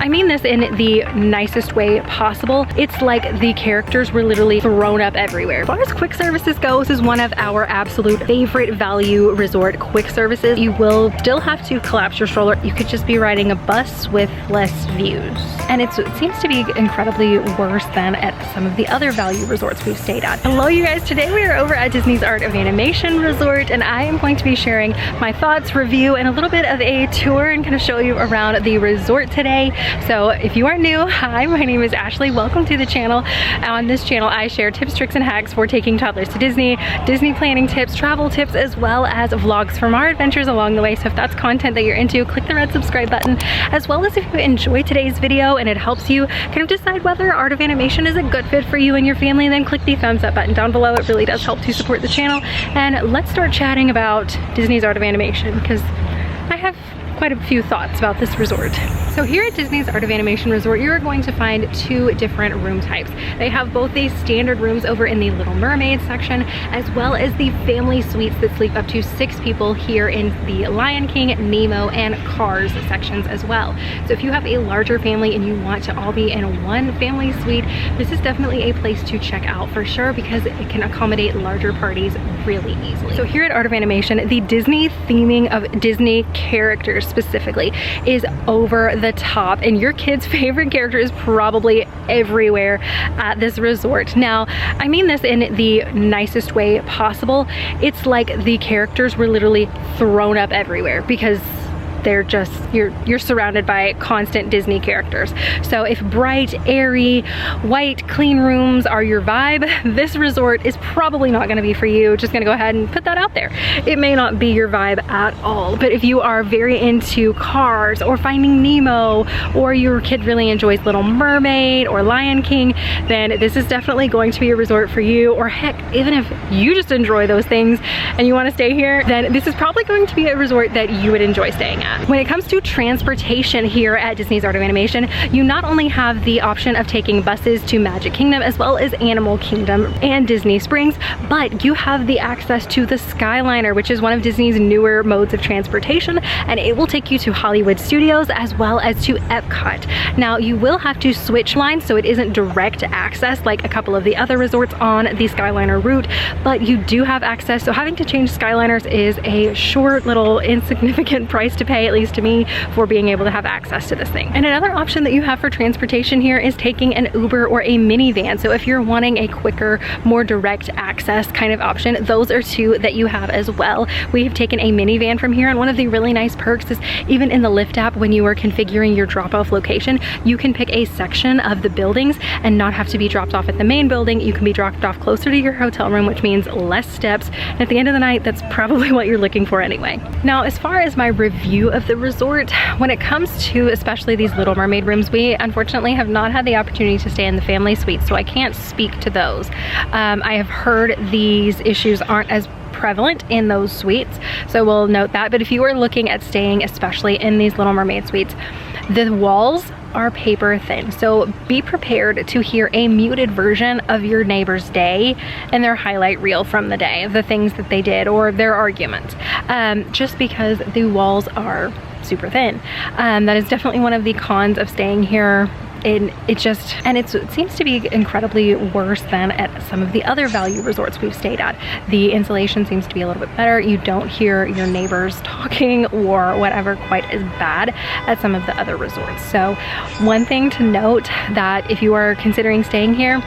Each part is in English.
I mean this in the nicest way possible. It's like the characters were literally thrown up everywhere. As far as quick services go, this is one of our absolute favorite value resort quick services. You will still have to collapse your stroller. You could just be riding a bus with less views. And it seems to be incredibly worse than at some of the other value resorts we've stayed at. Hello you guys, today we are over at Disney's Art of Animation Resort and I am going to be sharing my thoughts, review, and a little bit of a tour and kind of show you around the resort today. So if you are new, hi, my name is Ashley. Welcome to the channel. On this channel I share tips, tricks, and hacks for taking toddlers to Disney, Disney planning tips, travel tips, as well as vlogs from our adventures along the way. So if that's content that you're into, click the red subscribe button, as well as if you enjoy today's video and it helps you kind of decide whether Art of Animation is a good fit for you and your family, then click the thumbs up button down below. It really does help to support the channel. And let's start chatting about Disney's Art of Animation because I have quite a few thoughts about this resort. So here at Disney's Art of Animation Resort, you're going to find two different room types. They have both the standard rooms over in the Little Mermaid section, as well as the family suites that sleep up to 6 people here in the Lion King, Nemo, and Cars sections as well. So if you have a larger family and you want to all be in one family suite, this is definitely a place to check out for sure because it can accommodate larger parties really easily. So here at Art of Animation, the Disney theming of Disney characters specifically is over the top, and your kid's favorite character is probably everywhere at this resort. Now, I mean this in the nicest way possible. It's like the characters were literally thrown up everywhere because they're just, you're surrounded by constant Disney characters. So if bright, airy, white, clean rooms are your vibe, this resort is probably not gonna be for you. Just gonna go ahead and put that out there. It may not be your vibe at all, but if you are very into Cars or Finding Nemo, or your kid really enjoys Little Mermaid or Lion King, then this is definitely going to be a resort for you. Or heck, even if you just enjoy those things and you wanna stay here, then this is probably going to be a resort that you would enjoy staying at. When it comes to transportation here at Disney's Art of Animation, you not only have the option of taking buses to Magic Kingdom as well as Animal Kingdom and Disney Springs, but you have the access to the Skyliner, which is one of Disney's newer modes of transportation, and it will take you to Hollywood Studios as well as to Epcot. Now, you will have to switch lines, so it isn't direct access like a couple of the other resorts on the Skyliner route, but you do have access, so having to change Skyliners is a short little insignificant price to pay, at least to me, for being able to have access to this thing. And another option that you have for transportation here is taking an Uber or a minivan. So if you're wanting a quicker, more direct access kind of option, those are two that you have as well. We have taken a minivan from here, and one of the really nice perks is even in the Lyft app, when you are configuring your drop-off location, you can pick a section of the buildings and not have to be dropped off at the main building. You can be dropped off closer to your hotel room, which means less steps. And at the end of the night, that's probably what you're looking for anyway. Now, as far as my review of the resort, when it comes to especially these Little Mermaid rooms, we unfortunately have not had the opportunity to stay in the family suite, so I can't speak to those. I have heard these issues aren't as prevalent in those suites, so we'll note that. But if you are looking at staying especially in these Little Mermaid suites, the walls are paper thin, so be prepared to hear a muted version of your neighbor's day and their highlight reel from the day of the things that they did or their arguments, just because the walls are super thin. That is definitely one of the cons of staying here. It seems to be incredibly worse than at some of the other value resorts we've stayed at. The insulation seems to be a little bit better. You don't hear your neighbors talking or whatever quite as bad as some of the other resorts. So one thing to note, that if you are considering staying here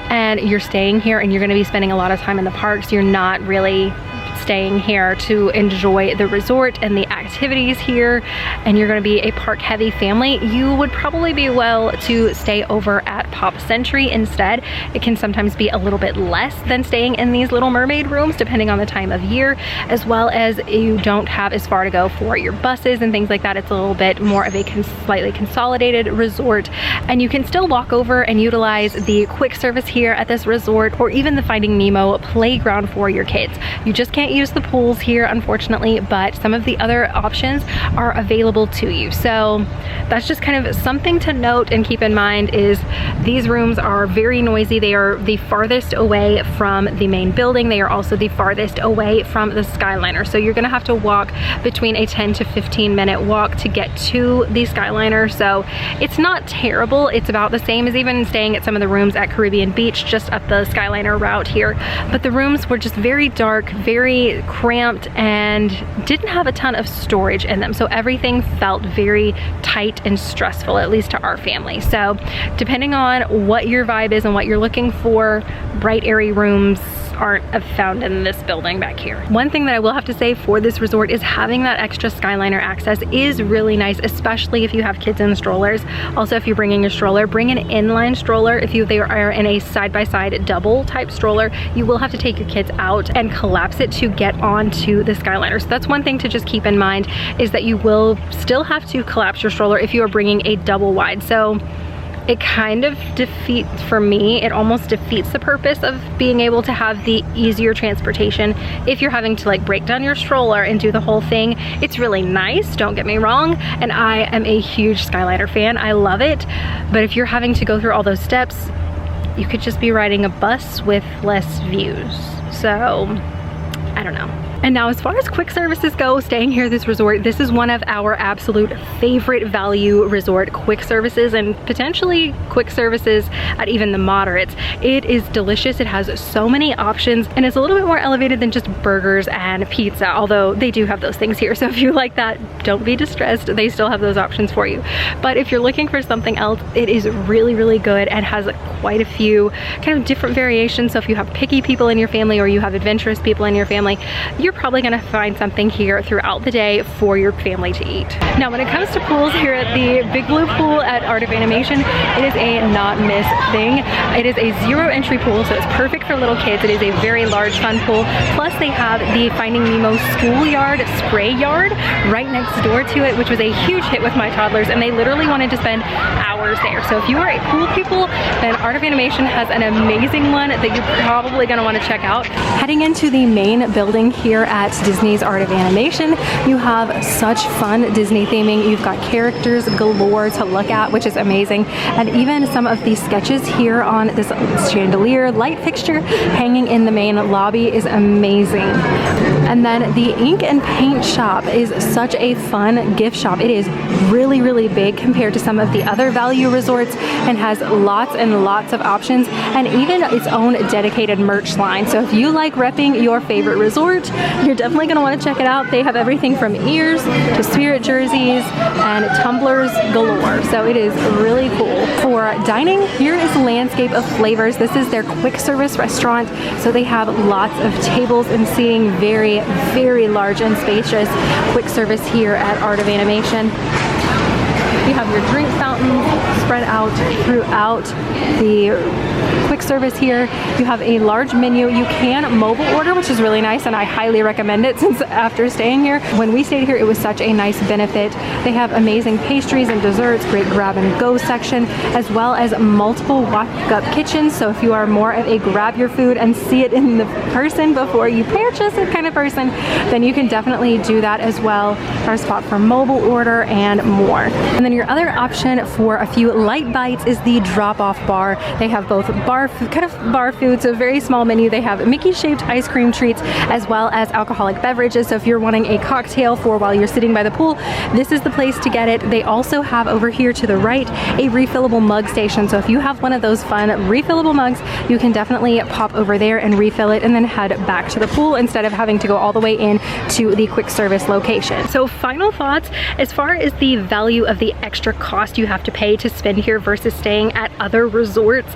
and you're going to be spending a lot of time in the parks, you're not really staying here to enjoy the resort and the activities here, and you're going to be a park heavy family, you would probably be well to stay over at Pop Century instead. It can sometimes be a little bit less than staying in these Little Mermaid rooms depending on the time of year, as well as you don't have as far to go for your buses and things like that. It's a little bit more of a slightly consolidated resort, and you can still walk over and utilize the quick service here at this resort, or even the Finding Nemo playground for your kids. You just can't use the pools here, unfortunately, but some of the other options are available to you. So that's just kind of something to note and keep in mind, is these rooms are very noisy. They are the farthest away from the main building. They are also the farthest away from the Skyliner. So you're gonna have to walk between a 10 to 15 minute walk to get to the Skyliner. So it's not terrible. It's about the same as even staying at some of the rooms at Caribbean Beach, just up the Skyliner route here. But the rooms were just very dark, very cramped, and didn't have a ton of storage in them. So everything felt very tight and stressful, at least to our family. So depending on what your vibe is and what you're looking for, bright, airy rooms aren't found in this building back here. One thing that I will have to say for this resort is having that extra Skyliner access is really nice, especially if you have kids in strollers. Also, if you're bringing a stroller, bring an inline stroller. If they are in a side-by-side double type stroller, you will have to take your kids out and collapse it to get onto the Skyliner. So that's one thing to just keep in mind, is that you will still have to collapse your stroller if you are bringing a double wide. So it kind of defeats, for me, it almost defeats the purpose of being able to have the easier transportation if you're having to like break down your stroller and do the whole thing. It's really nice, don't get me wrong, and I am a huge Skyliner fan. I love it, but if you're having to go through all those steps, you could just be riding a bus with less views. So I don't know. And now as far as quick services go, staying here at this resort, this is one of our absolute favorite value resort quick services, and potentially quick services at even the moderates. It is delicious. It has so many options, and it's a little bit more elevated than just burgers and pizza, although they do have those things here. So if you like that, don't be distressed. They still have those options for you. But if you're looking for something else, it is really, really good and has quite a few kind of different variations. So if you have picky people in your family or you have adventurous people in your family, you're probably gonna find something here throughout the day for your family to eat. Now, when it comes to pools here at the Big Blue Pool at Art of Animation, it is a not miss thing. It is a zero entry pool, so it's perfect for little kids. It is a very large, fun pool. Plus they have the Finding Nemo schoolyard spray yard right next door to it, which was a huge hit with my toddlers, and they literally wanted to spend hours there. So if you are a pool people, then Art of Animation has an amazing one that you're probably gonna wanna check out. Heading into the main building here at Disney's Art of Animation, you have such fun Disney theming. You've got characters galore to look at, which is amazing. And even some of the sketches here on this chandelier light fixture hanging in the main lobby is amazing. And then the ink and paint shop is such a fun gift shop. It is really, really big compared to some of the other value resorts and has lots and lots of options, and even its own dedicated merch line. So if you like repping your favorite resort, you're definitely gonna wanna check it out. They have everything from ears to spirit jerseys and tumblers galore. So it is really cool. For dining, here is Landscape of Flavors. This is their quick service restaurant. So they have lots of tables and seating, very, very large and spacious quick service here at Art of Animation. You have your drink fountains spread out throughout the quick service here. You have a large menu. You can mobile order, which is really nice, and I highly recommend it, since after staying here, when we stayed here, it was such a nice benefit. They have amazing pastries and desserts, great grab and go section, as well as multiple walk-up kitchens. So if you are more of a grab your food and see it in the person before you purchase it kind of person, then you can definitely do that as well. Our spot for mobile order and more. And then your other option for a few light bites is the drop-off bar. They have both bar food, so very small menu. They have Mickey-shaped ice cream treats as well as alcoholic beverages. So if you're wanting a cocktail for while you're sitting by the pool, this is the place to get it. They also have over here to the right a refillable mug station. So if you have one of those fun refillable mugs, you can definitely pop over there and refill it and then head back to the pool instead of having to go all the way in to the quick service location. So final thoughts as far as the value of the extra cost you have to pay to spend here versus staying at other resorts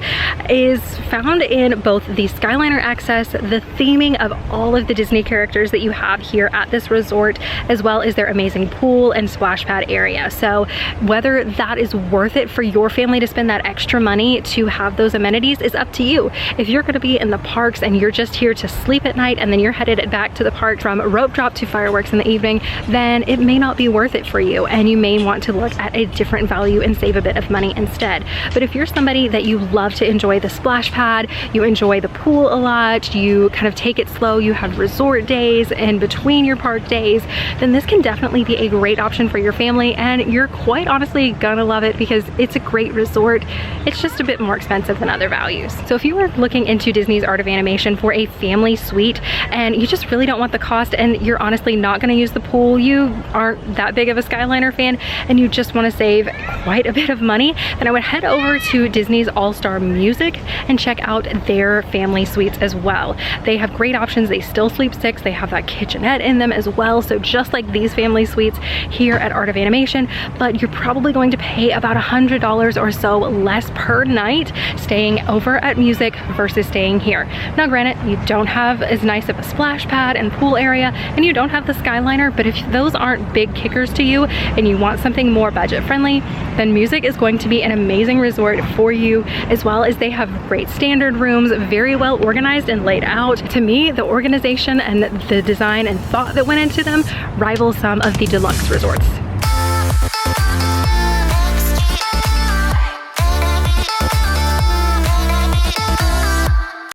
is found in both the Skyliner access, the theming of all of the Disney characters that you have here at this resort, as well as their amazing pool and splash pad area. So whether that is worth it for your family to spend that extra money to have those amenities is up to you. If you're going to be in the parks and you're just here to sleep at night and then you're headed back to the park from rope drop to fireworks in the evening, then it may not be worth it for you, and you may want to look at a different value and save a bit of money instead. instead. But if you're somebody that you love to enjoy the splash pad, you enjoy the pool a lot, you kind of take it slow, you have resort days in between your park days, then this can definitely be a great option for your family, and you're quite honestly gonna love it because it's a great resort. It's just a bit more expensive than other values. So if you are looking into Disney's Art of Animation for a family suite and you just really don't want the cost and you're honestly not gonna use the pool, you aren't that big of a Skyliner fan, and you just wanna save quite a bit of money, then I would head over to Disney's All-Star Music and check out their family suites as well. They have great options. They still sleep 6. They have that kitchenette in them as well. So just like these family suites here at Art of Animation, but you're probably going to pay about $100 or so less per night staying over at Music versus staying here. Now granted, you don't have as nice of a splash pad and pool area, and you don't have the Skyliner, but if those aren't big kickers to you and you want something more budget friendly, then Music is going to be an amazing resort for you, as well as they have great standard rooms, very well organized and laid out. To me, the organization and the design and thought that went into them rival some of the deluxe resorts.